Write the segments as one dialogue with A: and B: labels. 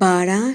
A: 12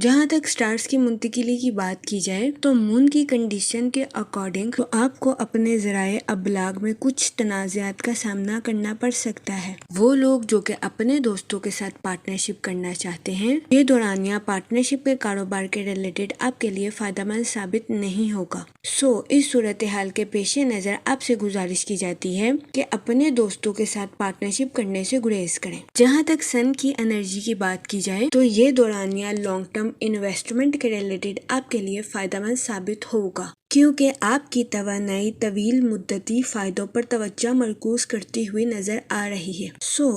A: جہاں تک سٹارز کی منتقلی کی بات کی جائے تو مون کی کنڈیشن کے اکارڈنگ تو آپ کو اپنے ذرائع ابلاغ میں کچھ تنازعات کا سامنا کرنا پڑ سکتا ہے۔ وہ لوگ جو کہ اپنے دوستوں کے ساتھ پارٹنرشپ کرنا چاہتے ہیں، یہ دورانیہ پارٹنرشپ کے کاروبار کے ریلیٹڈ آپ کے لیے فائدہ مند ثابت نہیں ہوگا۔ اس صورتحال کے پیش نظر آپ سے گزارش کی جاتی ہے کہ اپنے دوستوں کے ساتھ پارٹنرشپ کرنے سے گریز کریں۔ جہاں تک سن کی انرجی کی بات کی جائے تو یہ دورانیہ لانگ ٹرم انویسٹمنٹ کے ریلیٹڈ آپ کے لیے فائدہ مند ثابت ہوگا، کیونکہ آپ کی توانائی طویل مدتی فائدوں پر توجہ مرکوز کرتی ہوئی نظر آ رہی ہے۔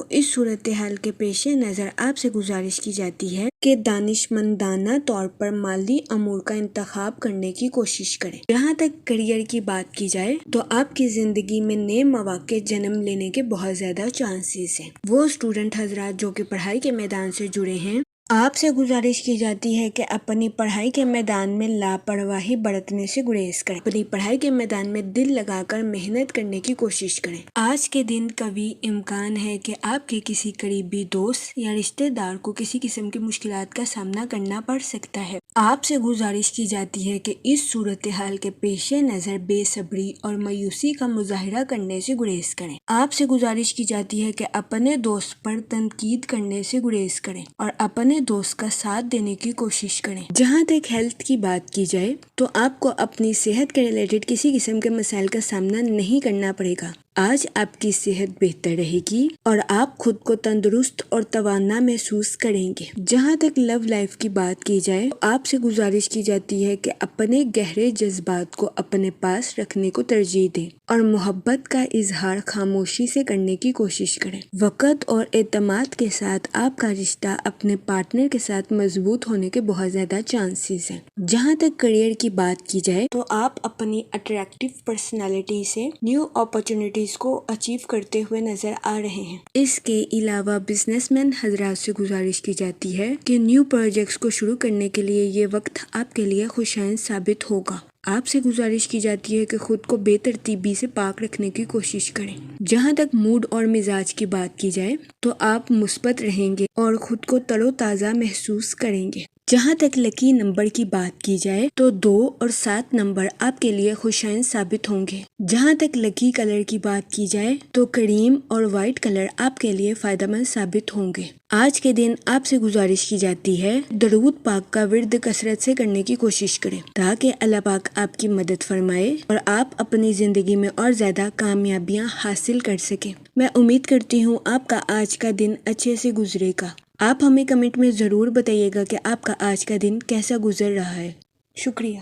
A: اس صورتحال کے پیش نظر آپ سے گزارش کی جاتی ہے کہ دانشمندانہ طور پر مالی امور کا انتخاب کرنے کی کوشش کریں۔ جہاں تک کریئر کی بات کی جائے تو آپ کی زندگی میں نئے مواقع جنم لینے کے بہت زیادہ چانسز ہیں۔ وہ اسٹوڈنٹ حضرات جو کہ پڑھائی کے میدان سے جڑے ہیں، آپ سے گزارش کی جاتی ہے کہ اپنی پڑھائی کے میدان میں لاپرواہی برتنے سے گریز کریں۔ اپنی پڑھائی کے میدان میں دل لگا کر محنت کرنے کی کوشش کریں۔ آج کے دن کبھی امکان ہے کہ آپ کے کسی قریبی دوست یا رشتہ دار کو کسی قسم کی مشکلات کا سامنا کرنا پڑ سکتا ہے۔ آپ سے گزارش کی جاتی ہے کہ اس صورتحال کے پیش نظر بے صبری اور مایوسی کا مظاہرہ کرنے سے گریز کریں۔ آپ سے گزارش کی جاتی ہے کہ اپنے دوست پر تنقید کرنے سے گریز کریں اور اپنے دوست کا ساتھ دینے کی کوشش کریں۔ جہاں تک ہیلتھ کی بات کی جائے تو آپ کو اپنی صحت کے ریلیٹڈ کسی قسم کے مسائل کا سامنا نہیں کرنا پڑے گا۔ آج آپ کی صحت بہتر رہے گی اور آپ خود کو تندرست اور توانا محسوس کریں گے۔ جہاں تک لو لائف کی بات کی جائے تو آپ سے گزارش کی جاتی ہے کہ اپنے گہرے جذبات کو اپنے پاس رکھنے کو ترجیح دیں اور محبت کا اظہار خاموشی سے کرنے کی کوشش کریں۔ وقت اور اعتماد کے ساتھ آپ کا رشتہ اپنے پارٹنر کے ساتھ مضبوط ہونے کے بہت زیادہ چانسز ہیں۔ جہاں تک کریئر کی بات کی جائے تو آپ اپنی اٹریکٹیو پرسنالٹی سے نیو اپرچونٹیز کو اچیو کرتے ہوئے نظر آ رہے ہیں۔ اس کے علاوہ بزنس مین حضرات سے گزارش کی جاتی ہے کہ نیو پروجیکٹس کو شروع کرنے کے لیے یہ وقت آپ کے لیے خوشائند ثابت ہوگا۔ آپ سے گزارش کی جاتی ہے کہ خود کو بے ترتیبی سے پاک رکھنے کی کوشش کریں۔ جہاں تک موڈ اور مزاج کی بات کی جائے تو آپ مثبت رہیں گے اور خود کو تر و تازہ محسوس کریں گے۔ جہاں تک لکی نمبر کی بات کی جائے تو 2 اور 7 نمبر آپ کے لیے خوشائند ثابت ہوں گے۔ جہاں تک لکی کلر کی بات کی جائے تو کریم اور وائٹ کلر آپ کے لیے فائدہ مند ثابت ہوں گے۔ آج کے دن آپ سے گزارش کی جاتی ہے درود پاک کا ورد کثرت سے کرنے کی کوشش کریں تاکہ اللہ پاک آپ کی مدد فرمائے اور آپ اپنی زندگی میں اور زیادہ کامیابیاں حاصل کر سکیں۔ میں امید کرتی ہوں آپ کا آج کا دن اچھے سے گزرے گا۔ آپ ہمیں کمنٹ میں ضرور بتائیے گا کہ آپ کا آج کا دن کیسا گزر رہا ہے۔ شکریہ۔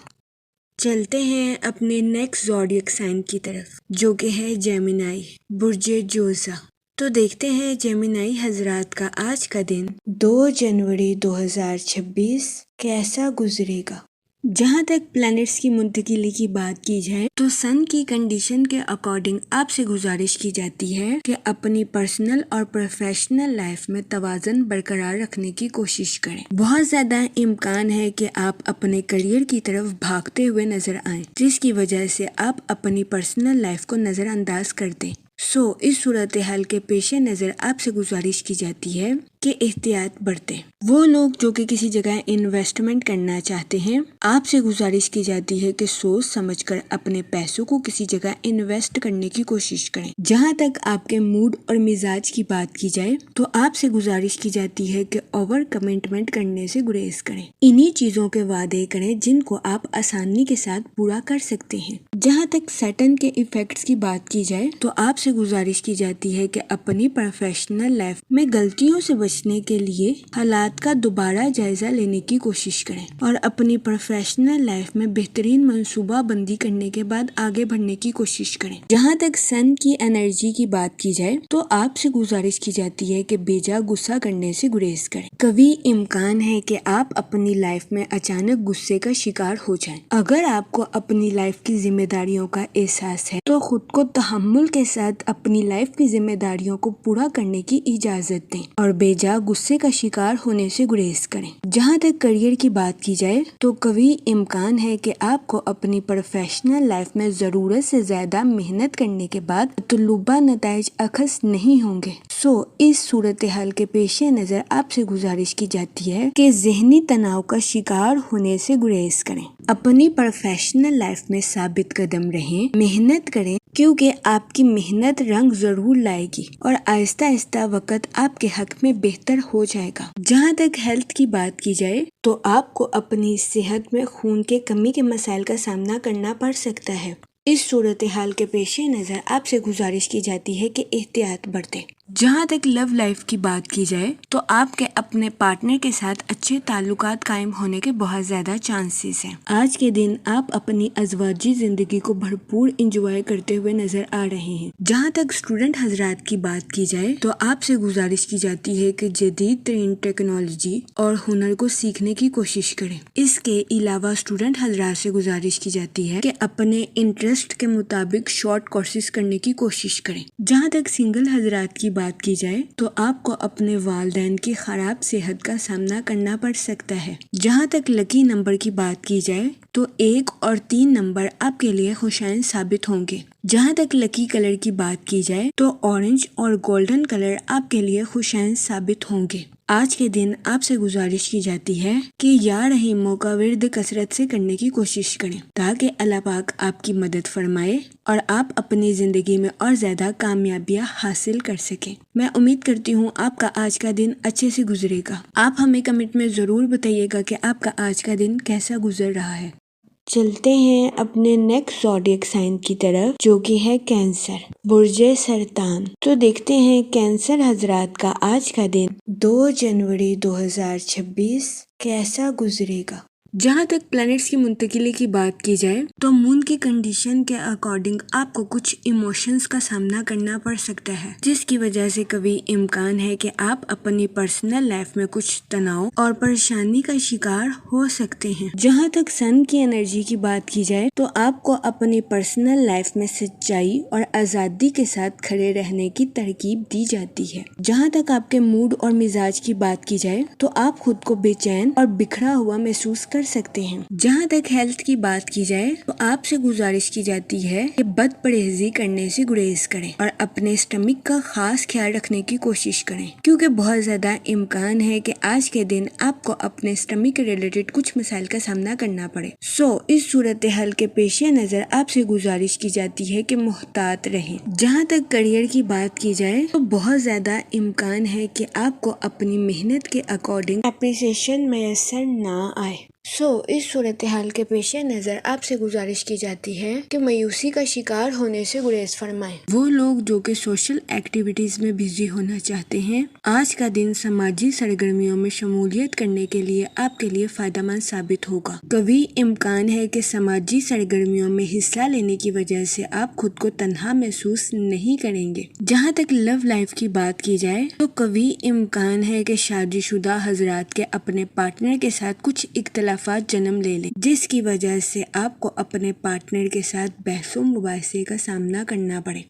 A: چلتے ہیں اپنے نیکسٹ زوڈیک سائن کی طرف جو کہ ہے جیمنائی، برج جوزا۔ تو دیکھتے ہیں جیمنائی حضرات کا آج کا دن 2 جنوری 2026 کیسا گزرے گا۔ جہاں تک پلانٹس کی منتقلی کی بات کی جائے تو سن کی کنڈیشن کے اکارڈنگ آپ سے گزارش کی جاتی ہے کہ اپنی پرسنل اور پروفیشنل لائف میں توازن برقرار رکھنے کی کوشش کریں۔ بہت زیادہ امکان ہے کہ آپ اپنے کریئر کی طرف بھاگتے ہوئے نظر آئیں جس کی وجہ سے آپ اپنی پرسنل لائف کو نظر انداز کر دیں۔ اس صورتحال کے پیش نظر آپ سے گزارش کی جاتی ہے کہ احتیاط برتیں۔ وہ لوگ جو کہ کسی جگہ انویسٹمنٹ کرنا چاہتے ہیں، آپ سے گزارش کی جاتی ہے کہ سوچ سمجھ کر اپنے پیسوں کو کسی جگہ انویسٹ کرنے کی کوشش کریں۔ جہاں تک آپ کے موڈ اور مزاج کی بات کی جائے تو آپ سے گزارش کی جاتی ہے کہ اوور کمٹمنٹ کرنے سے گریز کریں۔ انہی چیزوں کے وعدے کریں جن کو آپ آسانی کے ساتھ پورا کر سکتے ہیں۔ جہاں تک سیٹن کے ایفیکٹس کی بات کی جائے تو آپ سے گزارش کی جاتی ہے کہ اپنی پروفیشنل لائف میں غلطیوں سے بچنے کے لیے حالات کا دوبارہ جائزہ لینے کی کوشش کریں اور اپنی پروفیشنل لائف میں بہترین منصوبہ بندی کرنے کے بعد آگے بڑھنے کی کوشش کریں۔ جہاں تک سن کی انرجی کی بات کی جائے تو آپ سے گزارش کی جاتی ہے کہ بیجا غصہ کرنے سے گریز کریں۔ کبھی امکان ہے کہ آپ اپنی لائف میں اچانک غصے کا شکار ہو جائیں۔ اگر آپ کو اپنی لائف کی ذمہ داریوں کا احساس ہے تو خود کو تحمل کے ساتھ اپنی لائف کی ذمہ داریوں کو پورا کرنے کی اجازت دیں اور بے بجا غصے کا شکار ہونے سے گریز کریں۔ جہاں تک کیریئر کی بات کی جائے تو قوی امکان ہے کہ آپ کو اپنی پروفیشنل لائف میں ضرورت سے زیادہ محنت کرنے کے بعد مطلوبہ نتائج اخذ نہیں ہوں گے۔ اس صورتحال کے پیش نظر آپ سے گزارش کی جاتی ہے کہ ذہنی تناؤ کا شکار ہونے سے گریز کریں۔ اپنی پروفیشنل لائف میں ثابت قدم رہیں، محنت کریں، کیونکہ آپ کی محنت رنگ ضرور لائے گی اور آہستہ آہستہ وقت آپ کے حق میں بہتر ہو جائے گا۔ جہاں تک ہیلتھ کی بات کی جائے تو آپ کو اپنی صحت میں خون کے کمی کے مسائل کا سامنا کرنا پڑ سکتا ہے۔ اس صورتحال کے پیش نظر آپ سے گزارش کی جاتی ہے کہ احتیاط برتیں۔ جہاں تک لو لائف کی بات کی جائے تو آپ کے اپنے پارٹنر کے ساتھ اچھے تعلقات قائم ہونے کے بہت زیادہ چانسز ہیں۔ آج کے دن آپ اپنی ازواجی زندگی کو بھرپور انجوائے کرتے ہوئے نظر آ رہے ہیں۔ جہاں تک اسٹوڈنٹ حضرات کی بات کی جائے تو آپ سے گزارش کی جاتی ہے کہ جدید ترین ٹیکنالوجی اور ہنر کو سیکھنے کی کوشش کریں۔ اس کے علاوہ اسٹوڈنٹ حضرات سے گزارش کی جاتی ہے کہ اپنے انٹرسٹ کے مطابق شارٹ کورسز کرنے کی کوشش کریں۔ جہاں تک سنگل حضرات کی بات کی جائے تو آپ کو اپنے والدین کی خراب صحت کا سامنا کرنا پڑ سکتا ہے۔ جہاں تک لکی نمبر کی بات کی جائے تو 1 اور 3 نمبر آپ کے لیے خوشائن ثابت ہوں گے۔ جہاں تک لکی کلر کی بات کی جائے تو اورنج اور گولڈن کلر آپ کے لیے خوشائن ثابت ہوں گے۔ آج کے دن آپ سے گزارش کی جاتی ہے کہ یا رحیموں کا ورد کثرت سے کرنے کی کوشش کریں تاکہ اللہ پاک آپ کی مدد فرمائے اور آپ اپنی زندگی میں اور زیادہ کامیابیاں حاصل کر سکیں۔ میں امید کرتی ہوں آپ کا آج کا دن اچھے سے گزرے گا۔ آپ ہمیں کمنٹ میں ضرور بتائیے گا کہ آپ کا آج کا دن کیسا گزر رہا ہے۔ چلتے ہیں اپنے نیکسٹ زوڈیک سائن کی طرف جو کہ ہے کینسر، برج سرطان۔ تو دیکھتے ہیں کینسر حضرات کا آج کا دن 2 جنوری 2026 کیسا گزرے گا۔ جہاں تک پلانٹس کی منتقلی کی بات کی جائے تو مون کی کنڈیشن کے اکارڈنگ آپ کو کچھ ایموشنز کا سامنا کرنا پڑ سکتا ہے، جس کی وجہ سے کبھی امکان ہے کہ آپ اپنی پرسنل لائف میں کچھ تناؤ اور پریشانی کا شکار ہو سکتے ہیں۔ جہاں تک سن کی انرجی کی بات کی جائے تو آپ کو اپنی پرسنل لائف میں سچائی اور آزادی کے ساتھ کھڑے رہنے کی ترغیب دی جاتی ہے۔ جہاں تک آپ کے موڈ اور مزاج کی بات کی جائے تو آپ خود کو بے چین اور بکھرا ہوا محسوس کر سکتے ہیں۔ جہاں تک ہیلتھ کی بات کی جائے تو آپ سے گزارش کی جاتی ہے کہ بد پرہیزی کرنے سے گریز کریں اور اپنے اسٹمک کا خاص خیال رکھنے کی کوشش کریں، کیونکہ بہت زیادہ امکان ہے کہ آج کے دن آپ کو اپنے اسٹمک کے ریلیٹڈ کچھ مسائل کا سامنا کرنا پڑے۔ اس صورتحال کے پیش نظر آپ سے گزارش کی جاتی ہے کہ محتاط رہیں۔ جہاں تک کیریئر کی بات کی جائے تو بہت زیادہ امکان ہے کہ آپ کو اپنی محنت کے اکارڈنگ اپریسیشن میسر نہ آئے۔ اس صورتحال کے پیش نظر آپ سے گزارش کی جاتی ہے کہ مایوسی کا شکار ہونے سے گریز فرمائیں۔ وہ لوگ جو کہ سوشل ایکٹیویٹیز میں بزی ہونا چاہتے ہیں، آج کا دن سماجی سرگرمیوں میں شمولیت کرنے کے لیے آپ کے لیے فائدہ مند ثابت ہوگا۔ قوی امکان ہے کہ سماجی سرگرمیوں میں حصہ لینے کی وجہ سے آپ خود کو تنہا محسوس نہیں کریں گے۔ جہاں تک لو لائف کی بات کی جائے تو قوی امکان ہے کہ شادی شدہ حضرات کے اپنے پارٹنر کے ساتھ کچھ اختلافات جنم لے لیں، جس کی وجہ سے آپ کو اپنے پارٹنر کے ساتھ بحث و مباحثے کا سامنا کرنا پڑے۔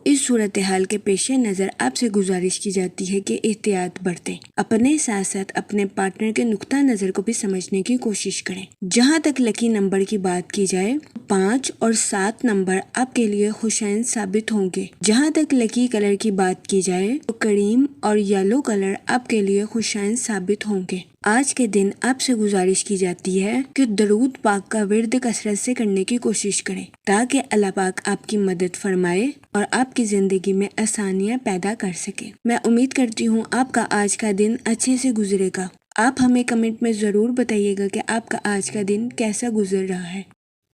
A: اس صورتحال کے پیش نظر آپ سے گزارش کی جاتی ہے کہ احتیاط برتیں، اپنے ساتھ ساتھ اپنے پارٹنر کے نقطہ نظر کو بھی سمجھنے کی کوشش کریں۔ جہاں تک لکی نمبر کی بات کی جائے 5 اور 7 نمبر آپ کے لیے خوشائن ثابت ہوں گے۔ جہاں تک لکی کلر کی بات کی جائے تو کریم اور یلو کلر آپ کے لیے خوشائن ثابت ہوں گے۔ آج کے دن آپ سے گزارش کی جاتی ہے کہ درود پاک کا ورد کثرت سے کرنے کی کوشش کریں تاکہ اللہ پاک آپ کی مدد فرمائے اور آپ کی زندگی میں آسانیاں پیدا کر سکے۔ میں امید کرتی ہوں آپ کا آج کا دن اچھے سے گزرے گا۔ آپ ہمیں کمنٹ میں ضرور بتائیے گا کہ آپ کا آج کا دن کیسا گزر رہا ہے۔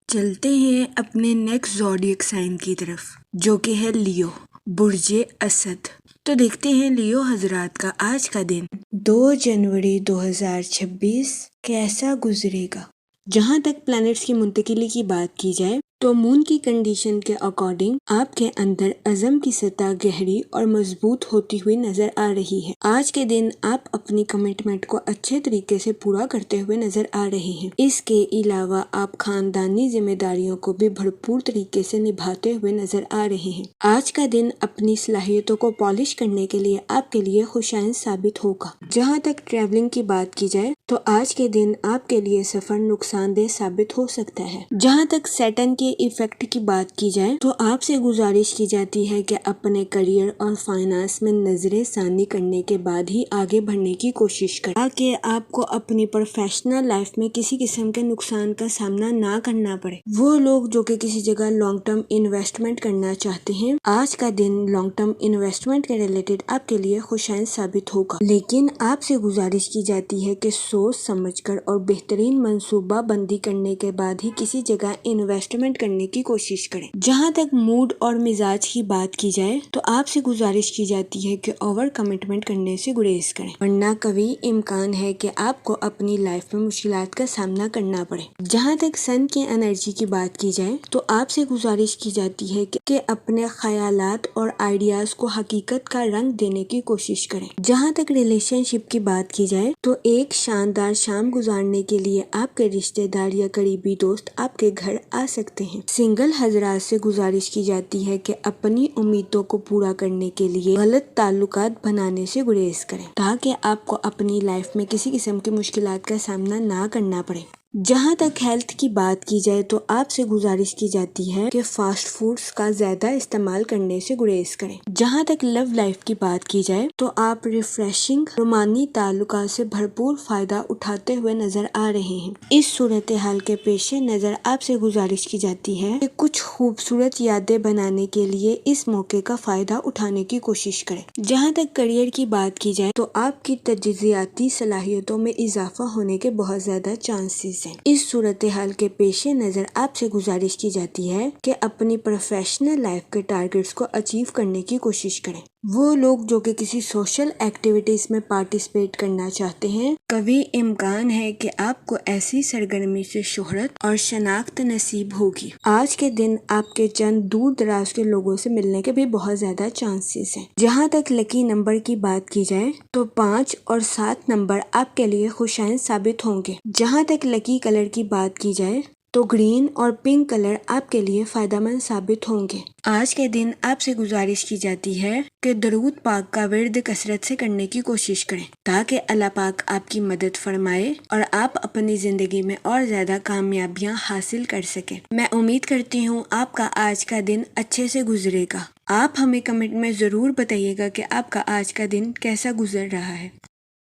A: چلتے ہیں اپنے نیکسٹ زوڈیک سائن کی طرف جو کہ ہے لیو، برج اسد۔ تو دیکھتے ہیں لیو حضرات کا آج کا دن 2 جنوری 2026 کیسا گزرے گا۔ جہاں تک پلانٹس کی منتقلی کی بات کی جائے تو مون کی کنڈیشن کے اکارڈنگ آپ کے اندر عزم کی سطح گہری اور مضبوط ہوتی ہوئی نظر آ رہی ہے۔ آج کے دن آپ اپنی کمٹمنٹ کو اچھے طریقے سے پورا کرتے ہوئے نظر آ رہے ہیں۔ اس کے علاوہ آپ خاندانی ذمہ داریوں کو بھی بھرپور طریقے سے نبھاتے ہوئے نظر آ رہے ہیں۔ آج کا دن اپنی صلاحیتوں کو پالش کرنے کے لیے آپ کے لیے خوشائن ثابت ہوگا۔ جہاں تک ٹریولنگ کی بات کی جائے تو آج کے دن آپ کے لیے سفر نقصان دہ ثابت ہو سکتا ہے۔ جہاں تک سیٹن کے ایفیکٹ کی بات کی جائے تو آپ سے گزارش کی جاتی ہے کہ اپنے کریئر اور فائنانس میں نظر ثانی کرنے کے بعد ہی آگے بڑھنے کی کوشش کریں تاکہ آپ کو اپنی پروفیشنل لائف میں کسی قسم کے نقصان کا سامنا نہ کرنا پڑے۔ وہ لوگ جو کہ کسی جگہ لانگ ٹرم انویسٹمنٹ کرنا چاہتے ہیں، آج کا دن لانگ ٹرم انویسٹمنٹ کے ریلیٹڈ آپ کے لیے خوشائن ثابت ہوگا، لیکن آپ سے گزارش کی جاتی ہے کہ سوچ سمجھ کر اور بہترین منصوبہ بندی کرنے کے بعد ہی کسی جگہ انویسٹمنٹ کرنے کی کوشش کریں۔ جہاں تک موڈ اور مزاج کی بات کی جائے تو آپ سے گزارش کی جاتی ہے کہ اوور کمٹمنٹ کرنے سے گریز کریں، ورنہ کبھی امکان ہے کہ آپ کو اپنی لائف میں مشکلات کا سامنا کرنا پڑے۔ جہاں تک سن کی انرجی کی بات کی جائے تو آپ سے گزارش کی جاتی ہے کہ اپنے خیالات اور آئیڈیاز کو حقیقت کا رنگ دینے کی کوشش کریں۔ جہاں تک ریلیشن شپ کی بات کی جائے تو ایک شاندار شام گزارنے کے لیے آپ کے رشتہ دار یا قریبی دوست آپ کے گھر آ سکتے ہیں۔ سنگل حضرات سے گزارش کی جاتی ہے کہ اپنی امیدوں کو پورا کرنے کے لیے غلط تعلقات بنانے سے گریز کریں تاکہ آپ کو اپنی لائف میں کسی قسم کی مشکلات کا سامنا نہ کرنا پڑے۔ جہاں تک ہیلتھ کی بات کی جائے تو آپ سے گزارش کی جاتی ہے کہ فاسٹ فوڈز کا زیادہ استعمال کرنے سے گریز کریں۔ جہاں تک لو لائف کی بات کی جائے تو آپ ریفریشنگ رومانی تعلقات سے بھرپور فائدہ اٹھاتے ہوئے نظر آ رہے ہیں۔ اس صورتحال کے پیش نظر آپ سے گزارش کی جاتی ہے کہ کچھ خوبصورت یادیں بنانے کے لیے اس موقع کا فائدہ اٹھانے کی کوشش کریں۔ جہاں تک کریئر کی بات کی جائے تو آپ کی تجزیاتی صلاحیتوں میں اضافہ ہونے کے بہت زیادہ چانسز ہیں۔ اس صورتحال کے پیش نظر آپ سے گزارش کی جاتی ہے کہ اپنی پروفیشنل لائف کے ٹارگٹس کو اچیو کرنے کی کوشش کریں۔ وہ لوگ جو کہ کسی سوشل ایکٹیویٹیز میں پارٹیسپیٹ کرنا چاہتے ہیں، کبھی امکان ہے کہ آپ کو ایسی سرگرمی سے شہرت اور شناخت نصیب ہوگی۔ آج کے دن آپ کے چند دور دراز کے لوگوں سے ملنے کے بھی بہت زیادہ چانسز ہیں۔ جہاں تک لکی نمبر کی بات کی جائے تو 5 اور 7 نمبر آپ کے لیے خوشائن ثابت ہوں گے۔ جہاں تک لکی کلر کی بات کی جائے تو گرین اور پنک کلر آپ کے لیے فائدہ مند ثابت ہوں گے۔ آج کے دن آپ سے گزارش کی جاتی ہے کہ درود پاک کا ورد کثرت سے کرنے کی کوشش کریں تاکہ اللہ پاک آپ کی مدد فرمائے اور آپ اپنی زندگی میں اور زیادہ کامیابیاں حاصل کر سکیں۔ میں امید کرتی ہوں آپ کا آج کا دن اچھے سے گزرے گا۔ آپ ہمیں کمنٹ میں ضرور بتائیے گا کہ آپ کا آج کا دن کیسا گزر رہا ہے۔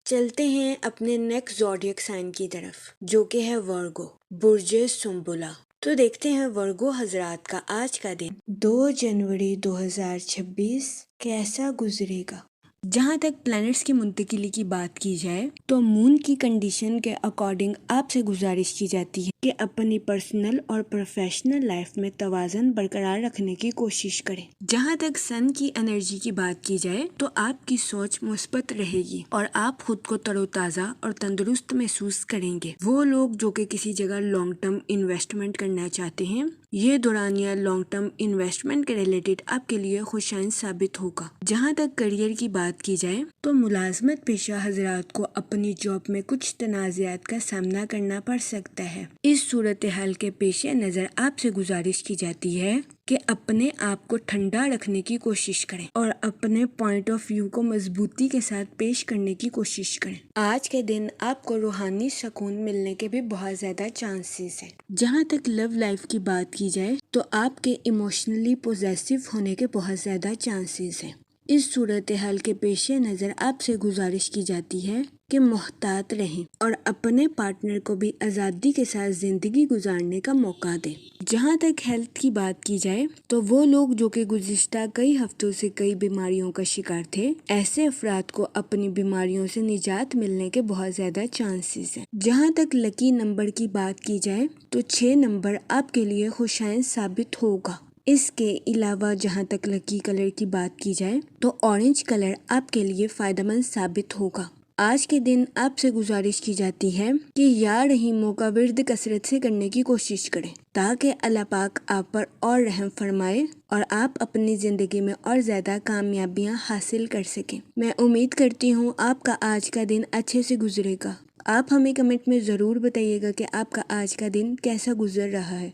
A: چلتے ہیں اپنے نیکسٹ زوڈیک سائن کی طرف جو کہ ہے ورگو، برج سنبلا۔ تو دیکھتے ہیں ورگو حضرات کا آج کا دن 2 جنوری 2026 کیسا گزرے گا۔ جہاں تک پلانٹس کی منتقلی کی بات کی جائے تو مون کی کنڈیشن کے اکارڈنگ آپ سے گزارش کی جاتی ہے کہ اپنی پرسنل اور پروفیشنل لائف میں توازن برقرار رکھنے کی کوشش کریں۔ جہاں تک سن کی انرجی کی بات کی جائے تو آپ کی سوچ مثبت رہے گی اور آپ خود کو تر و تازہ اور تندرست محسوس کریں گے۔ وہ لوگ جو کہ کسی جگہ لانگ ٹرم انویسٹمنٹ کرنا چاہتے ہیں، یہ دورانیہ لانگ ٹرم انویسٹمنٹ کے ریلیٹڈ آپ کے لیے خوشائن ثابت ہوگا۔ جہاں تک کریئر کی بات کی جائے تو ملازمت پیشہ حضرات کو اپنی جاب میں کچھ تنازعات کا سامنا کرنا پڑ سکتا ہے۔ اس صورتحال کے پیش نظر آپ سے گزارش کی جاتی ہے کہ اپنے آپ کو ٹھنڈا رکھنے کی کوشش کریں اور اپنے پوائنٹ آف ویو کو مضبوطی کے ساتھ پیش کرنے کی کوشش کریں۔ آج کے دن آپ کو روحانی سکون ملنے کے بھی بہت زیادہ چانسز ہیں۔ جہاں تک لو لائف کی بات کی جائے تو آپ کے ایموشنلی پوزیسو ہونے کے بہت زیادہ چانسز ہیں۔ اس صورتحال کے پیش نظر آپ سے گزارش کی جاتی ہے کہ محتاط رہیں اور اپنے پارٹنر کو بھی آزادی کے ساتھ زندگی گزارنے کا موقع دیں۔ جہاں تک ہیلتھ کی بات کی جائے تو وہ لوگ جو کہ گزشتہ کئی ہفتوں سے کئی بیماریوں کا شکار تھے، ایسے افراد کو اپنی بیماریوں سے نجات ملنے کے بہت زیادہ چانسز ہیں۔ جہاں تک لکی نمبر کی بات کی جائے تو 6 نمبر آپ کے لیے خوشائن ثابت ہوگا۔ اس کے علاوہ جہاں تک لکی کلر کی بات کی جائے تو اورنج کلر آپ کے لیے فائدہ مند ثابت ہوگا۔ آج کے دن آپ سے گزارش کی جاتی ہے کہ یا رحیموں کا ورد کثرت سے کرنے کی کوشش کریں تاکہ اللہ پاک آپ پر اور رحم فرمائے اور آپ اپنی زندگی میں اور زیادہ کامیابیاں حاصل کر سکیں۔ میں امید کرتی ہوں آپ کا آج کا دن اچھے سے گزرے گا۔ آپ ہمیں کمنٹ میں ضرور بتائیے گا کہ آپ کا آج کا دن کیسا گزر رہا ہے۔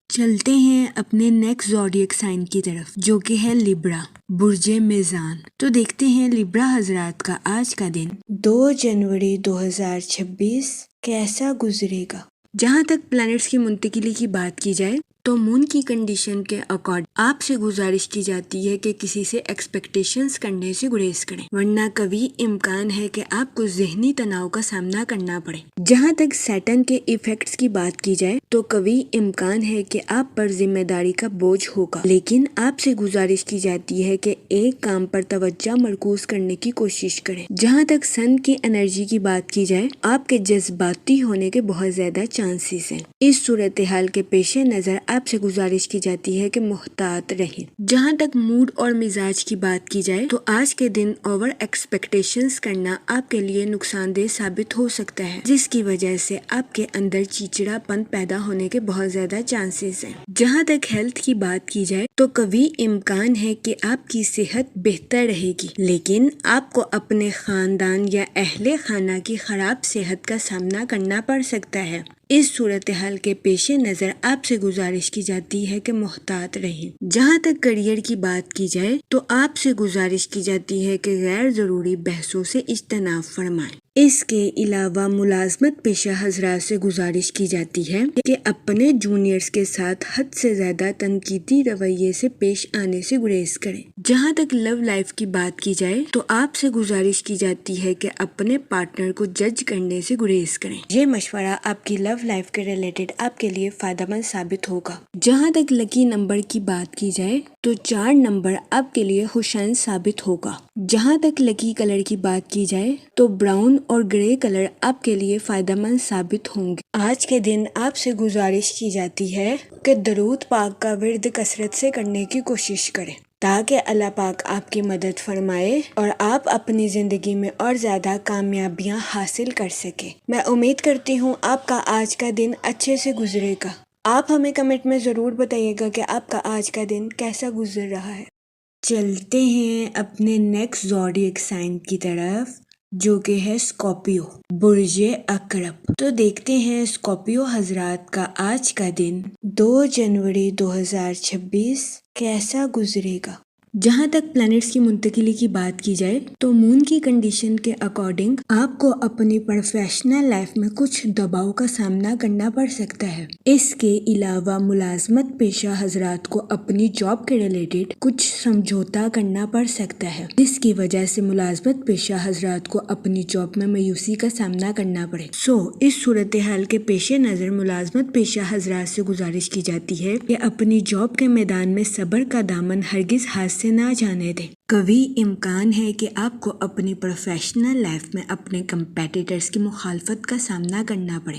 A: چلتے ہیں اپنے نیکسٹ زوڈیک سائن کی طرف جو کہ ہے لیبرا، برج میزان۔ تو دیکھتے ہیں لیبرا حضرات کا آج کا دن 2 جنوری 2026 کیسا گزرے گا۔ جہاں تک پلانٹس کی منتقلی کی بات کی جائے تو مون کی کنڈیشن کے اکارڈنگ آپ سے گزارش کی جاتی ہے کہ کسی سے ایکسپیکٹیشنز کرنے سے گریز کریں، ورنہ کبھی امکان ہے کہ آپ کو ذہنی تناؤ کا سامنا کرنا پڑے۔ جہاں تک سیٹن کے ایفیکٹس کی بات کی جائے تو کبھی امکان ہے کہ آپ پر ذمہ داری کا بوجھ ہوگا، لیکن آپ سے گزارش کی جاتی ہے کہ ایک کام پر توجہ مرکوز کرنے کی کوشش کریں۔ جہاں تک سن کی انرجی کی بات کی جائے آپ کے جذباتی ہونے کے بہت زیادہ چانسز ہیں۔ اس صورتحال کے پیش نظر آپ سے گزارش کی جاتی ہے کہ محتاط رہیں۔ جہاں تک موڈ اور مزاج کی بات کی جائے تو آج کے دن اوور ایکسپیکٹیشنز کرنا آپ کے لیے نقصان دہ ثابت ہو سکتا ہے، جس کی وجہ سے آپ کے اندر چڑچڑا پن پیدا ہونے کے بہت زیادہ چانسز ہیں۔ جہاں تک ہیلتھ کی بات کی جائے تو کبھی امکان ہے کہ آپ کی صحت بہتر رہے گی، لیکن آپ کو اپنے خاندان یا اہل خانہ کی خراب صحت کا سامنا کرنا پڑ سکتا ہے۔ اس صورتحال کے پیش نظر آپ سے گزارش کی جاتی ہے کہ محتاط رہیں۔ جہاں تک کریئر کی بات کی جائے تو آپ سے گزارش کی جاتی ہے کہ غیر ضروری بحثوں سے اجتناب فرمائیں۔ اس کے علاوہ ملازمت پیشہ حضرات سے گزارش کی جاتی ہے کہ اپنے جونیئرز کے ساتھ حد سے زیادہ تنقیدی رویے سے پیش آنے سے گریز کریں۔ جہاں تک لو لائف کی بات کی جائے تو آپ سے گزارش کی جاتی ہے کہ اپنے پارٹنر کو جج کرنے سے گریز کریں۔ یہ مشورہ آپ کی لو لائف کے ریلیٹڈ آپ کے لیے فائدہ مند ثابت ہوگا۔ جہاں تک لکی نمبر کی بات کی جائے تو 4 نمبر آپ کے لیے خوشائن ثابت ہوگا۔ جہاں تک لکی کلر کی بات کی جائے تو براؤن اور گرے کلر آپ کے لیے فائدہ مند ثابت ہوں گے۔ آج کے دن آپ سے گزارش کی جاتی ہے کہ درود پاک کا ورد کثرت سے کرنے کی کوشش کریں تاکہ اللہ پاک آپ کی مدد فرمائے اور آپ اپنی زندگی میں اور زیادہ کامیابیاں حاصل کر سکیں۔ میں امید کرتی ہوں آپ کا آج کا دن اچھے سے گزرے گا۔ آپ ہمیں کمنٹ میں ضرور بتائیے گا کہ آپ کا آج کا دن کیسا گزر رہا ہے۔ چلتے ہیں اپنے نیکسٹ زوڈیک سائن کی طرف جو کہ ہے اسکارپیو، برج عقرب۔ تو دیکھتے ہیں اسکارپیو حضرات کا آج کا دن 2 جنوری 2026 کیسا گزرے گا۔ جہاں تک پلانٹس کی منتقلی کی بات کی جائے تو مون کی کنڈیشن کے اکارڈنگ آپ کو اپنی پروفیشنل لائف میں کچھ دباؤ کا سامنا کرنا پڑ سکتا ہے۔ اس کے علاوہ ملازمت پیشہ حضرات کو اپنی جاب کے ریلیٹڈ کچھ سمجھوتا کرنا پڑ سکتا ہے، جس کی وجہ سے ملازمت پیشہ حضرات کو اپنی جاب میں مایوسی کا سامنا کرنا پڑے۔ اس صورتحال کے پیش نظر ملازمت پیشہ حضرات سے گزارش کی جاتی ہے کہ اپنی جاب کے میدان میں صبر کا دامن ہرگز ہاتھ سے نہ جانے دیں۔ کبھی امکان ہے کہ آپ کو اپنی پروفیشنل لائف میں اپنے کمپیٹیٹرز کی مخالفت کا سامنا کرنا پڑے۔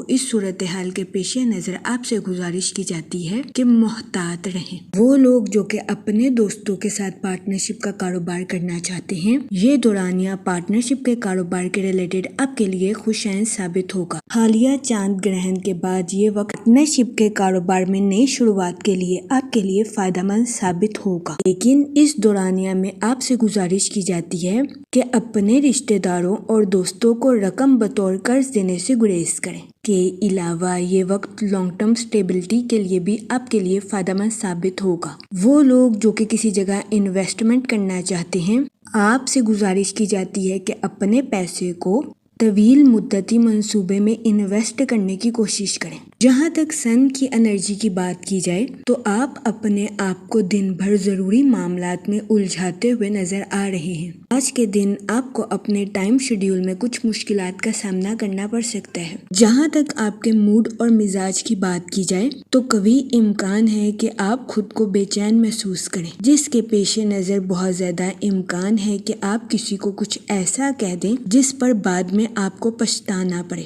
A: اس صورتحال کے پیش نظر آپ سے گزارش کی جاتی ہے کہ محتاط رہیں۔ وہ لوگ جو کہ اپنے دوستوں کے ساتھ پارٹنرشپ کا کاروبار کرنا چاہتے ہیں، یہ دورانیہ پارٹنرشپ کے کاروبار کے ریلیٹڈ آپ کے لیے خوشائن ثابت ہوگا۔ حالیہ چاند گرہن کے بعد یہ وقت پارٹنرشپ کے کاروبار میں نئی شروعات کے لیے آپ کے لیے فائدہ مند ثابت ہوگا، لیکن اس دورانیہ میں آپ سے گزارش کی جاتی ہے کہ اپنے رشتہ داروں اور دوستوں کو رقم بطور قرض دینے سے گریز کریں۔ کے علاوہ یہ وقت لانگ ٹرم سٹیبلٹی کے لیے بھی آپ کے لیے فائدہ مند ثابت ہوگا۔ وہ لوگ جو کہ کسی جگہ انویسٹمنٹ کرنا چاہتے ہیں، آپ سے گزارش کی جاتی ہے کہ اپنے پیسے کو طویل مدتی منصوبے میں انویسٹ کرنے کی کوشش کریں۔ جہاں تک سن کی انرجی کی بات کی جائے تو آپ اپنے آپ کو دن بھر ضروری معاملات میں الجھاتے ہوئے نظر آ رہے ہیں۔ آج کے دن آپ کو اپنے ٹائم شیڈیول میں کچھ مشکلات کا سامنا کرنا پڑ سکتا ہے۔ جہاں تک آپ کے موڈ اور مزاج کی بات کی جائے تو کبھی امکان ہے کہ آپ خود کو بے چین محسوس کریں، جس کے پیش نظر بہت زیادہ امکان ہے کہ آپ کسی کو کچھ ایسا کہہ دیں جس پر بعد میں آپ کو پچھتانا پڑے۔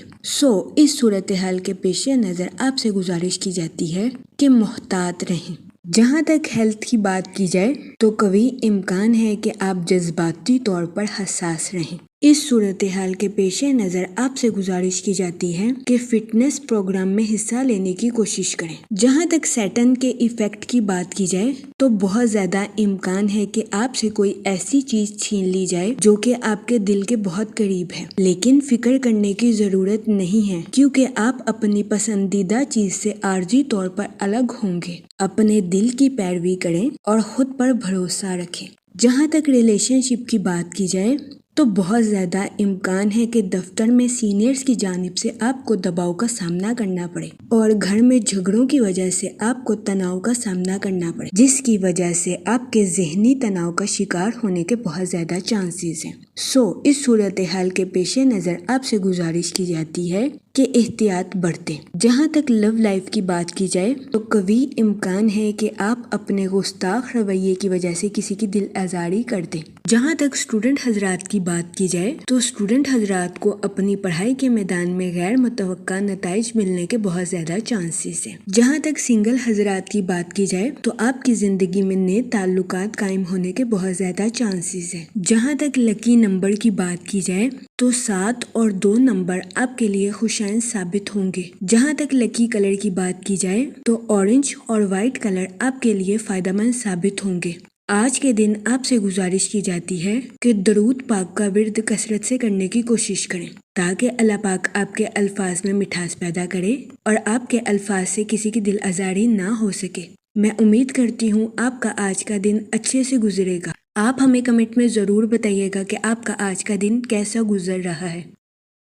A: اس صورتحال کے پیش نظر آپ سے گزارش کی جاتی ہے کہ محتاط رہیں۔ جہاں تک ہیلتھ کی بات کی جائے تو کبھی امکان ہے کہ آپ جذباتی طور پر حساس رہیں۔ اس صورتحال کے پیش نظر آپ سے گزارش کی جاتی ہے کہ فٹنس پروگرام میں حصہ لینے کی کوشش کریں۔ جہاں تک سیٹن کے ایفیکٹ کی بات کی جائے تو بہت زیادہ امکان ہے کہ آپ سے کوئی ایسی چیز چھین لی جائے جو کہ آپ کے دل کے بہت قریب ہے، لیکن فکر کرنے کی ضرورت نہیں ہے کیونکہ آپ اپنی پسندیدہ چیز سے عارضی طور پر الگ ہوں گے۔ اپنے دل کی پیروی کریں اور خود پر بھروسہ رکھیں۔ جہاں تک ریلیشن شپ کی بات کی جائے تو بہت زیادہ امکان ہے کہ دفتر میں سینئرز کی جانب سے آپ کو دباؤ کا سامنا کرنا پڑے اور گھر میں جھگڑوں کی وجہ سے آپ کو تناؤ کا سامنا کرنا پڑے، جس کی وجہ سے آپ کے ذہنی تناؤ کا شکار ہونے کے بہت زیادہ چانسز ہیں۔ اس صورتحال کے پیش نظر آپ سے گزارش کی جاتی ہے کہ احتیاط برتیں۔ جہاں تک لو لائف کی بات کی جائے تو قوی امکان ہے کہ آپ اپنے گستاخ رویے کی وجہ سے کسی کی دل آزاری کر دیں۔ جہاں تک اسٹوڈنٹ حضرات کی بات کی جائے تو اسٹوڈنٹ حضرات کو اپنی پڑھائی کے میدان میں غیر متوقع نتائج ملنے کے بہت زیادہ چانسز ہیں۔ جہاں تک سنگل حضرات کی بات کی جائے تو آپ کی زندگی میں نئے تعلقات قائم ہونے کے بہت زیادہ چانسز ہیں۔ جہاں تک لکی نمبر کی بات کی جائے تو 7 اور 2 نمبر آپ کے لیے خوشائن ثابت ہوں گے۔ جہاں تک لکی کلر کی بات کی جائے تو اورنج اور وائٹ کلر آپ کے لیے فائدہ مند ثابت ہوں گے۔ آج کے دن آپ سے گزارش کی جاتی ہے کہ درود پاک کا ورد کثرت سے کرنے کی کوشش کریں تاکہ اللہ پاک آپ کے الفاظ میں مٹھاس پیدا کرے اور آپ کے الفاظ سے کسی کی دل آزاری نہ ہو سکے۔ میں امید کرتی ہوں آپ کا آج کا دن اچھے سے گزرے گا۔ آپ ہمیں کمنٹ میں ضرور بتائیے گا کہ آپ کا آج کا دن کیسا گزر رہا ہے۔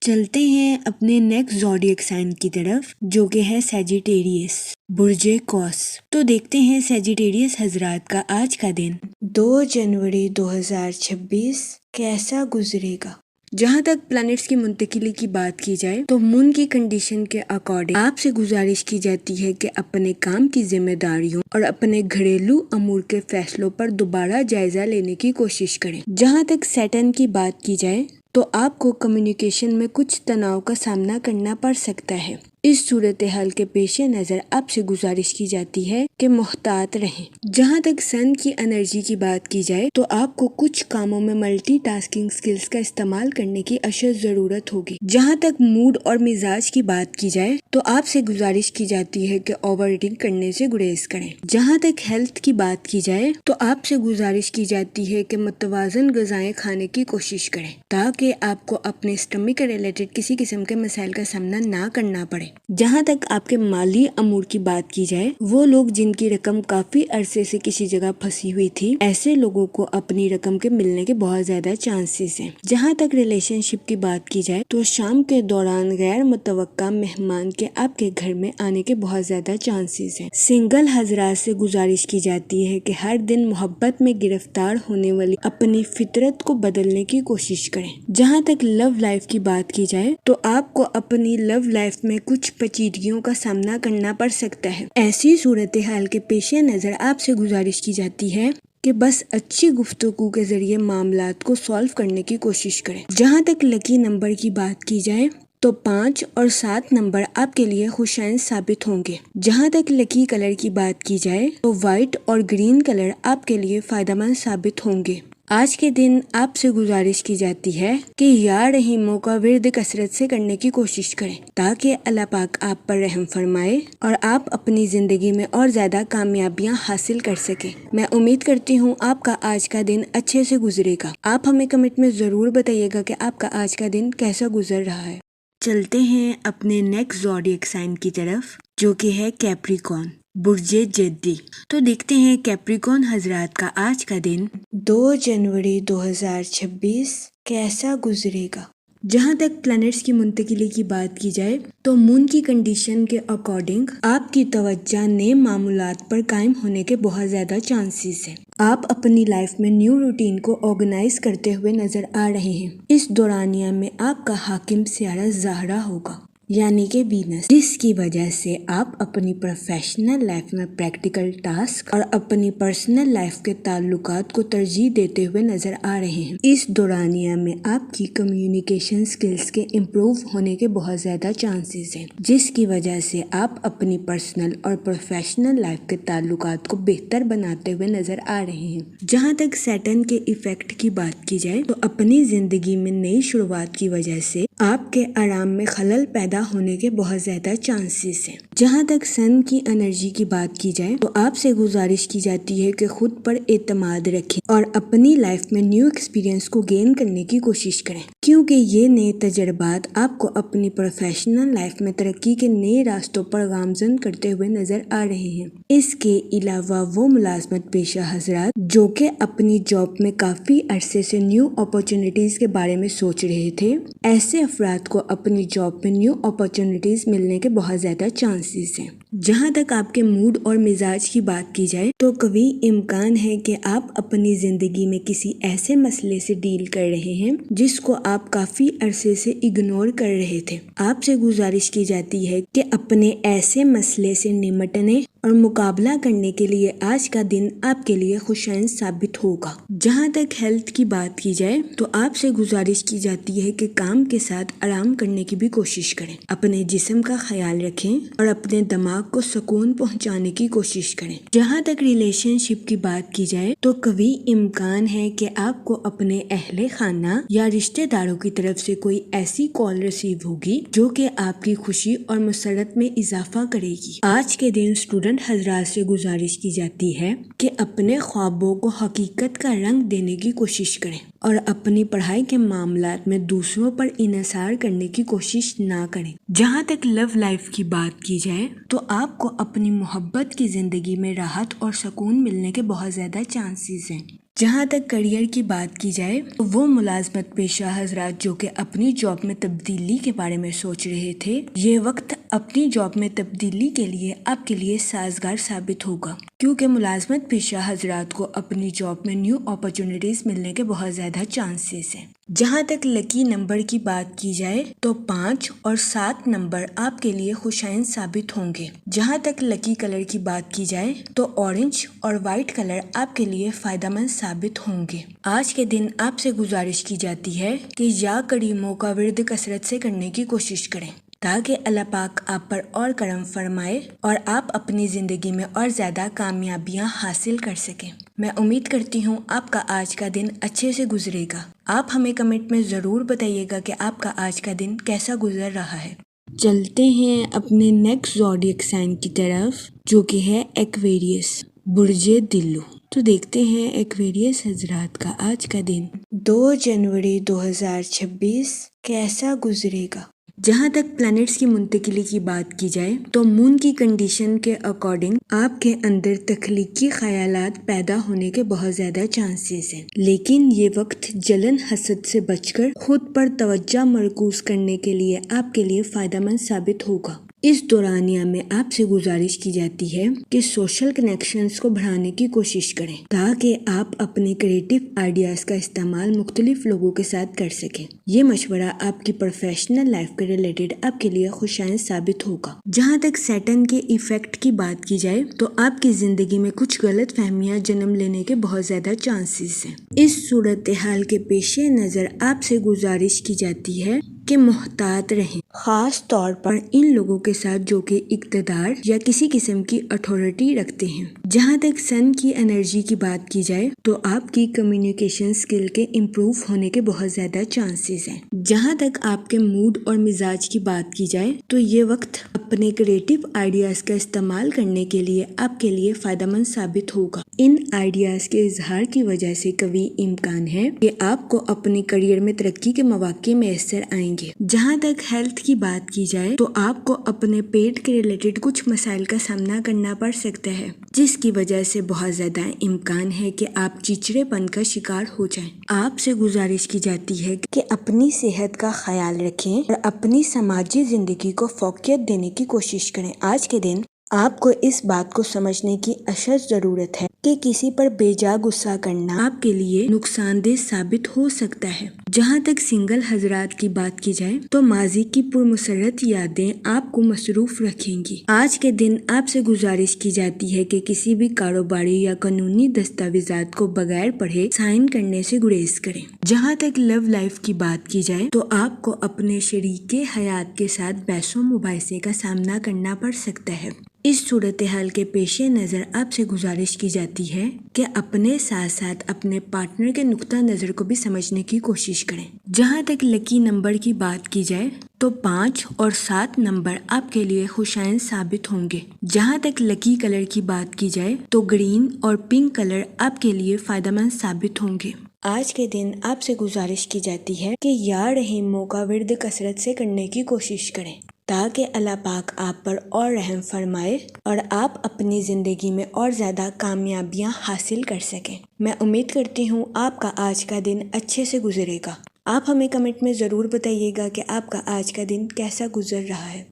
A: چلتے ہیں اپنے نیکسٹ زوڈیک سائن کی طرف جو کہ ہے سیجیٹیریس، برج قوس۔ تو دیکھتے ہیں سیجیٹیریس حضرات کا آج کا دن 2 جنوری 2026 کیسا گزرے گا۔ جہاں تک پلانٹس کی منتقلی کی بات کی جائے تو مون کی کنڈیشن کے اکارڈنگ آپ سے گزارش کی جاتی ہے کہ اپنے کام کی ذمہ داریوں اور اپنے گھریلو امور کے فیصلوں پر دوبارہ جائزہ لینے کی کوشش کریں۔ جہاں تک سیٹن کی بات کی جائے تو آپ کو کمیونیکیشن میں کچھ تناؤ کا سامنا کرنا پڑ سکتا ہے۔ اس صورتحال کے پیش نظر آپ سے گزارش کی جاتی ہے کہ محتاط رہیں۔ جہاں تک سن کی انرجی کی بات کی جائے تو آپ کو کچھ کاموں میں ملٹی ٹاسکنگ سکلز کا استعمال کرنے کی اشد ضرورت ہوگی۔ جہاں تک موڈ اور مزاج کی بات کی جائے تو آپ سے گزارش کی جاتی ہے کہ اوور ایٹنگ کرنے سے گریز کریں۔ جہاں تک ہیلتھ کی بات کی جائے تو آپ سے گزارش کی جاتی ہے کہ متوازن غذائیں کھانے کی کوشش کریں تاکہ آپ کو اپنے اسٹمک کے ریلیٹڈ کسی قسم کے مسائل کا سامنا نہ کرنا پڑے۔ جہاں تک آپ کے مالی امور کی بات کی جائے وہ لوگ جن کی رقم کافی عرصے سے کسی جگہ پھنسی ہوئی تھی، ایسے لوگوں کو اپنی رقم کے ملنے کے بہت زیادہ چانسز ہیں۔ جہاں تک ریلیشن شپ کی بات کی جائے تو شام کے دوران غیر متوقع مہمان کے آپ کے گھر میں آنے کے بہت زیادہ چانسز ہیں۔ سنگل حضرات سے گزارش کی جاتی ہے کہ ہر دن محبت میں گرفتار ہونے والی اپنی فطرت کو بدلنے کی کوشش کریں۔ جہاں تک لو لائف کی بات کی جائے تو آپ کو اپنی لو لائف میں کچھ پیچیدگیوں کا سامنا کرنا پڑ سکتا ہے۔ ایسی صورتحال کے پیش نظر آپ سے گزارش کی جاتی ہے کہ بس اچھی گفتگو کے ذریعے معاملات کو سالو کرنے کی کوشش کریں۔ جہاں تک لکی نمبر کی بات کی جائے تو 5 اور 7 نمبر آپ کے لیے خوشائن ثابت ہوں گے۔ جہاں تک لکی کلر کی بات کی جائے تو وائٹ اور گرین کلر آپ کے لیے فائدہ مند ثابت ہوں گے۔ آج کے دن آپ سے گزارش کی جاتی ہے کہ یا رحیموں کا ورد کثرت سے کرنے کی کوشش کریں تاکہ اللہ پاک آپ پر رحم فرمائے اور آپ اپنی زندگی میں اور زیادہ کامیابیاں حاصل کر سکیں۔ میں امید کرتی ہوں آپ کا آج کا دن اچھے سے گزرے گا۔ آپ ہمیں کمنٹ میں ضرور بتائیے گا کہ آپ کا آج کا دن کیسا گزر رہا ہے۔ چلتے ہیں اپنے نیکسٹ زوڈیک سائن کی طرف جو کہ ہے کیپریکون، برج جدی۔ تو دیکھتے ہیں کیپریکون حضرات کا آج کا دن 2 جنوری 2026 کیسا گزرے گا۔ جہاں تک پلانٹس کی منتقلی کی بات کی جائے تو مون کی کنڈیشن کے اکارڈنگ آپ کی توجہ نئے معمولات پر قائم ہونے کے بہت زیادہ چانسز ہیں۔ آپ اپنی لائف میں نیو روٹین کو آرگنائز کرتے ہوئے نظر آ رہے ہیں۔ اس دورانیہ میں آپ کا حاکم سیارہ زہرہ ہوگا۔ یعنی کہ وینس، جس کی وجہ سے آپ اپنی پروفیشنل لائف میں پریکٹیکل ٹاسک اور اپنی پرسنل لائف کے تعلقات کو ترجیح دیتے ہوئے نظر آ رہے ہیں۔ اس دورانیہ میں آپ کی کمیونیکیشن سکلز کے امپروو ہونے کے بہت زیادہ چانسز ہیں، جس کی وجہ سے آپ اپنی پرسنل اور پروفیشنل لائف کے تعلقات کو بہتر بناتے ہوئے نظر آ رہے ہیں۔ جہاں تک سیٹرن کے ایفیکٹ کی بات کی جائے تو اپنی زندگی میں نئی شروعات کی وجہ سے آپ کے آرام میں خلل پیدا ہونے کے بہت زیادہ چانسز ہیں۔ جہاں تک سن کی انرجی کی بات کی جائے تو آپ سے گزارش کی جاتی ہے کہ خود پر اعتماد رکھیں اور اپنی لائف میں نیو ایکسپیرینس کو گین کرنے کی کوشش کریں، کیونکہ یہ نئے تجربات آپ کو اپنی پروفیشنل لائف میں ترقی کے نئے راستوں پر گامزن کرتے ہوئے نظر آ رہے ہیں۔ اس کے علاوہ وہ ملازمت پیشہ حضرات جو کہ اپنی جاب میں کافی عرصے سے نیو اپارچونیٹیز کے بارے میں سوچ رہے تھے، ایسے افراد کو اپنی جاب میں نیو اپارچونیٹیز ملنے کے بہت زیادہ چانسز ہیں۔ جہاں تک آپ کے موڈ اور مزاج کی بات کی جائے تو قوی امکان ہے کہ آپ اپنی زندگی میں کسی ایسے مسئلے سے ڈیل کر رہے ہیں جس کو آپ کافی عرصے سے اگنور کر رہے تھے۔ آپ سے گزارش کی جاتی ہے کہ اپنے ایسے مسئلے سے نمٹنے اور مقابلہ کرنے کے لیے آج کا دن آپ کے لیے خوشائن ثابت ہوگا۔ جہاں تک ہیلتھ کی بات کی جائے تو آپ سے گزارش کی جاتی ہے کہ کام کے ساتھ آرام کرنے کی بھی کوشش کریں، اپنے جسم کا خیال رکھیں اور اپنے دماغ کو سکون پہنچانے کی کوشش کریں۔ جہاں تک ریلیشن شپ کی بات کی جائے تو قوی امکان ہے کہ آپ کو اپنے اہل خانہ یا رشتہ داروں کی طرف سے کوئی ایسی کال ریسیو ہوگی جو کہ آپ کی خوشی اور مسرت میں اضافہ کرے گی۔ آج کے دن اسٹوڈنٹ حضرات سے گزارش کی جاتی ہے کہ اپنے خوابوں کو حقیقت کا رنگ دینے کی کوشش کریں اور اپنی پڑھائی کے معاملات میں دوسروں پر انحصار کرنے کی کوشش نہ کریں۔ جہاں تک لو لائف کی بات کی جائے تو آپ کو اپنی محبت کی زندگی میں راحت اور سکون ملنے کے بہت زیادہ چانسز ہیں۔ جہاں تک کریئر کی بات کی جائے تو وہ ملازمت پیشہ حضرات جو کہ اپنی جاب میں تبدیلی کے بارے میں سوچ رہے تھے، یہ وقت اپنی جاب میں تبدیلی کے لیے آپ کے لیے سازگار ثابت ہوگا، کیونکہ ملازمت پیشہ حضرات کو اپنی جاب میں نیو اپارچونیٹیز ملنے کے بہت زیادہ چانسز ہیں۔ جہاں تک لکی نمبر کی بات کی جائے تو 5 اور 7 نمبر آپ کے لیے خوشائن ثابت ہوں گے۔ جہاں تک لکی کلر کی بات کی جائے تو اورنج اور وائٹ کلر آپ کے لیے فائدہ مند ثابت ہوں گے۔ آج کے دن آپ سے گزارش کی جاتی ہے کہ یا کریموں کا ورد کثرت سے کرنے کی کوشش کریں تاکہ اللہ پاک آپ پر اور کرم فرمائے اور آپ اپنی زندگی میں اور زیادہ کامیابیاں حاصل کر سکیں۔ میں امید کرتی ہوں آپ کا آج کا دن اچھے سے گزرے گا۔ آپ ہمیں کمنٹ میں ضرور بتائیے گا کہ آپ کا آج کا دن کیسا گزر رہا ہے۔ چلتے ہیں اپنے نیکسٹ زوڈیک سائن کی طرف جو کہ ہے ایکویریس، برج دلو۔ تو دیکھتے ہیں ایکویریس حضرات کا آج کا دن 2 جنوری 2026 کیسا گزرے گا۔ جہاں تک پلانٹس کی منتقلی کی بات کی جائے تو مون کی کنڈیشن کے اکارڈنگ آپ کے اندر تخلیقی خیالات پیدا ہونے کے بہت زیادہ چانسز ہیں، لیکن یہ وقت جلن حسد سے بچ کر خود پر توجہ مرکوز کرنے کے لیے آپ کے لیے فائدہ مند ثابت ہوگا۔ اس دورانیہ میں آپ سے گزارش کی جاتی ہے کہ سوشل کنیکشنز کو بڑھانے کی کوشش کریں تاکہ آپ اپنے کریٹیو آئیڈیاز کا استعمال مختلف لوگوں کے ساتھ کر سکیں۔ یہ مشورہ آپ کی پروفیشنل لائف کے ریلیٹڈ آپ کے لیے خوشائن ثابت ہوگا۔ جہاں تک سیٹرن کے ایفیکٹ کی بات کی جائے تو آپ کی زندگی میں کچھ غلط فہمیاں جنم لینے کے بہت زیادہ چانسز ہیں۔ اس صورتحال کے پیش نظر آپ سے گزارش کی جاتی ہے کہ محتاط رہیں، خاص طور پر ان لوگوں کے ساتھ جو کہ اقتدار یا کسی قسم کی اتھارٹی رکھتے ہیں۔ جہاں تک سن کی انرجی کی بات کی جائے تو آپ کی کمیونیکیشن سکل کے امپروو ہونے کے بہت زیادہ چانسز ہیں۔ جہاں تک آپ کے موڈ اور مزاج کی بات کی جائے تو یہ وقت اپنے کریٹیو آئیڈیاز کا استعمال کرنے کے لیے آپ کے لیے فائدہ مند ثابت ہوگا۔ ان آئیڈیاز کے اظہار کی وجہ سے قوی امکان ہے کہ آپ کو اپنے کریئر میں ترقی کے مواقع میسر آئیں گے۔ جہاں تک ہیلتھ کی بات کی جائے تو آپ کو اپنے پیٹ کے ریلیٹڈ کچھ مسائل کا سامنا کرنا پڑ سکتا ہے، جس کی وجہ سے بہت زیادہ امکان ہے کہ آپ چچڑے پن کا شکار ہو جائیں۔ آپ سے گزارش کی جاتی ہے کہ اپنی صحت کا خیال رکھیں اور اپنی سماجی زندگی کو فوقیت دینے کی کوشش کریں۔ آج کے دن آپ کو اس بات کو سمجھنے کی اشد ضرورت ہے کہ کسی پر بے جا غصہ کرنا آپ کے لیے نقصان دہ ثابت ہو سکتا ہے۔ جہاں تک سنگل حضرات کی بات کی جائے تو ماضی کی پرمسرت یادیں آپ کو مصروف رکھیں گی۔ آج کے دن آپ سے گزارش کی جاتی ہے کہ کسی بھی کاروباری یا قانونی دستاویزات کو بغیر پڑھے سائن کرنے سے گریز کریں۔ جہاں تک لو لائف کی بات کی جائے تو آپ کو اپنے شریک حیات کے ساتھ بحث و مباحثے کا سامنا کرنا پڑ سکتا ہے۔ اس صورتحال کے پیش نظر آپ سے گزارش کی جاتی ہے کہ اپنے ساتھ ساتھ اپنے پارٹنر کے نقطہ نظر کو بھی سمجھنے کی کوشش کریں۔ جہاں تک لکی نمبر کی بات کی جائے تو 5 اور 7 نمبر آپ کے لیے خوشائن ثابت ہوں گے۔ جہاں تک لکی کلر کی بات کی جائے تو گرین اور پنک کلر آپ کے لیے فائدہ مند ثابت ہوں گے۔ آج کے دن آپ سے گزارش کی جاتی ہے کہ یا رحیموں کا ورد کثرت سے کرنے کی کوشش کریں تاکہ اللہ پاک آپ پر اور رحم فرمائے اور آپ اپنی زندگی میں اور زیادہ کامیابیاں حاصل کر سکیں۔ میں امید کرتی ہوں آپ کا آج کا دن اچھے سے گزرے گا۔ آپ ہمیں کمنٹ میں ضرور بتائیے گا کہ آپ کا آج کا دن کیسا گزر رہا ہے۔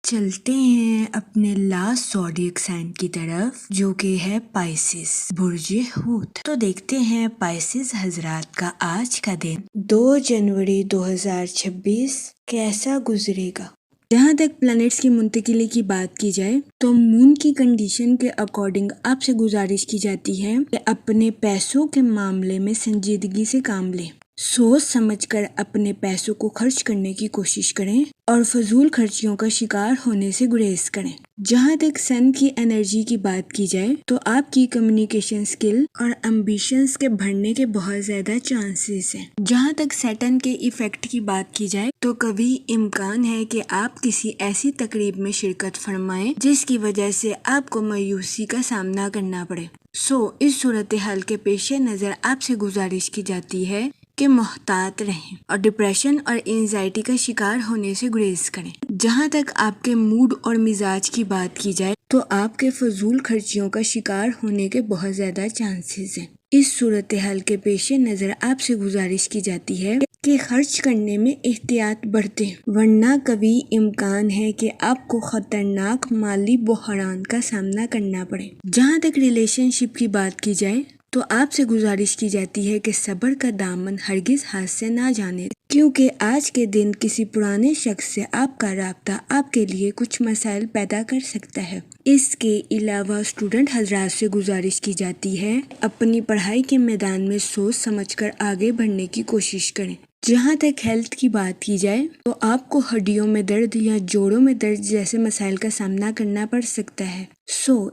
A: چلتے ہیں اپنے لاسٹ زوڈیک سائن کی طرف جو کہ ہے پائسس برج حوت۔ تو دیکھتے ہیں پائسس حضرات کا آج کا دن 2 جنوری 2026 کیسا گزرے گا۔ جہاں تک پلانٹس کی منتقلی کی بات کی جائے تو مون کی کنڈیشن کے اکارڈنگ آپ سے گزارش کی جاتی ہے کہ اپنے پیسوں کے معاملے میں سنجیدگی سے کام لیں، سوچ سمجھ کر اپنے پیسوں کو خرچ کرنے کی کوشش کریں اور فضول خرچیوں کا شکار ہونے سے گریز کریں۔ جہاں تک سن کی انرجی کی بات کی جائے تو آپ کی کمیونیکیشن سکل اور امبیشنز کے بڑھنے کے بہت زیادہ چانسز ہیں۔ جہاں تک سیٹن کے ایفیکٹ کی بات کی جائے تو کبھی امکان ہے کہ آپ کسی ایسی تقریب میں شرکت فرمائیں جس کی وجہ سے آپ کو مایوسی کا سامنا کرنا پڑے۔ اس صورتحال کے پیش نظر آپ سے گزارش کی جاتی ہے کہ محتاط رہیں اور ڈپریشن اور اینزائٹی کا شکار ہونے سے گریز کریں۔ جہاں تک آپ کے موڈ اور مزاج کی بات کی جائے تو آپ کے فضول خرچیوں کا شکار ہونے کے بہت زیادہ چانسز ہیں۔ اس صورتحال کے پیش نظر آپ سے گزارش کی جاتی ہے کہ خرچ کرنے میں احتیاط برتیں ورنہ کبھی امکان ہے کہ آپ کو خطرناک مالی بحران کا سامنا کرنا پڑے۔ جہاں تک ریلیشن شپ کی بات کی جائے تو آپ سے گزارش کی جاتی ہے کہ صبر کا دامن ہرگز ہاتھ سے نہ جانے کیونکہ آج کے دن کسی پرانے شخص سے آپ کا رابطہ آپ کے لیے کچھ مسائل پیدا کر سکتا ہے۔ اس کے علاوہ اسٹوڈنٹ حضرات سے گزارش کی جاتی ہے اپنی پڑھائی کے میدان میں سوچ سمجھ کر آگے بڑھنے کی کوشش کریں۔ جہاں تک ہیلتھ کی بات کی جائے تو آپ کو ہڈیوں میں درد یا جوڑوں میں درد جیسے مسائل کا سامنا کرنا پڑ سکتا ہے۔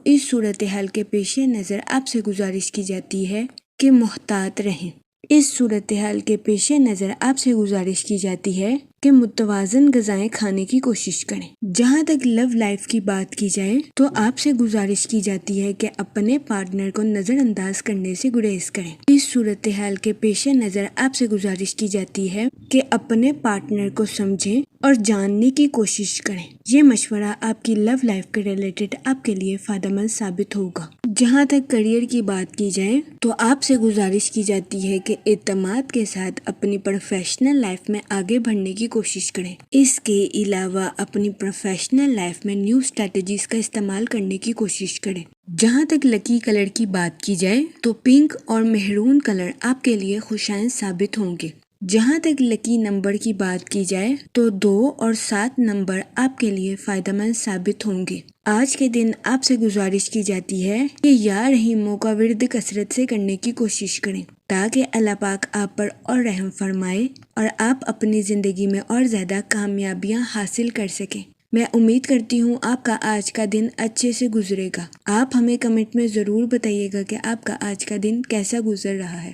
A: اس صورتحال کے پیش نظر آپ سے گزارش کی جاتی ہے کہ محتاط رہیں۔ اس صورتحال کے پیش نظر آپ سے گزارش کی جاتی ہے کہ متوازن غذائیں کھانے کی کوشش کریں۔ جہاں تک لو لائف کی بات کی جائے تو آپ سے گزارش کی جاتی ہے کہ اپنے پارٹنر کو نظر انداز کرنے سے گریز کریں۔ اس صورتحال کے پیش نظر آپ سے گزارش کی جاتی ہے کہ اپنے پارٹنر کو سمجھیں اور جاننے کی کوشش کریں۔ یہ مشورہ آپ کی لو لائف کے ریلیٹڈ آپ کے لیے فائدہ مند ثابت ہوگا۔ جہاں تک کریئر کی بات کی جائے تو آپ سے گزارش کی جاتی ہے کہ اعتماد کے ساتھ اپنی پروفیشنل لائف میں آگے بڑھنے کی کوشش کریں۔ اس کے علاوہ اپنی پروفیشنل لائف میں نیو اسٹریٹجیز کا استعمال کرنے کی کوشش کریں۔ جہاں تک لکی کلر کی بات کی جائے تو پنک اور مہرون کلر آپ کے لیے خوشائن ثابت ہوں گے۔ جہاں تک لکی نمبر کی بات کی جائے تو 2 اور 7 نمبر آپ کے لیے فائدہ مند ثابت ہوں گے۔ آج کے دن آپ سے گزارش کی جاتی ہے کہ یا رحیموں کا ورد کثرت سے کرنے کی کوشش کریں تاکہ اللہ پاک آپ پر اور رحم فرمائے اور آپ اپنی زندگی میں اور زیادہ کامیابیاں حاصل کر سکیں۔ میں امید کرتی ہوں آپ کا آج کا دن اچھے سے گزرے گا۔ آپ ہمیں کمنٹ میں ضرور بتائیے گا کہ آپ کا آج کا دن کیسا گزر رہا ہے۔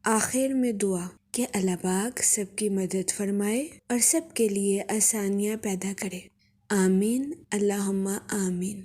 A: آخر میں دعا کہ اللہ پاک سب کی مدد فرمائے اور سب کے لیے آسانیاں پیدا کرے۔ آمین، اللہم آمین۔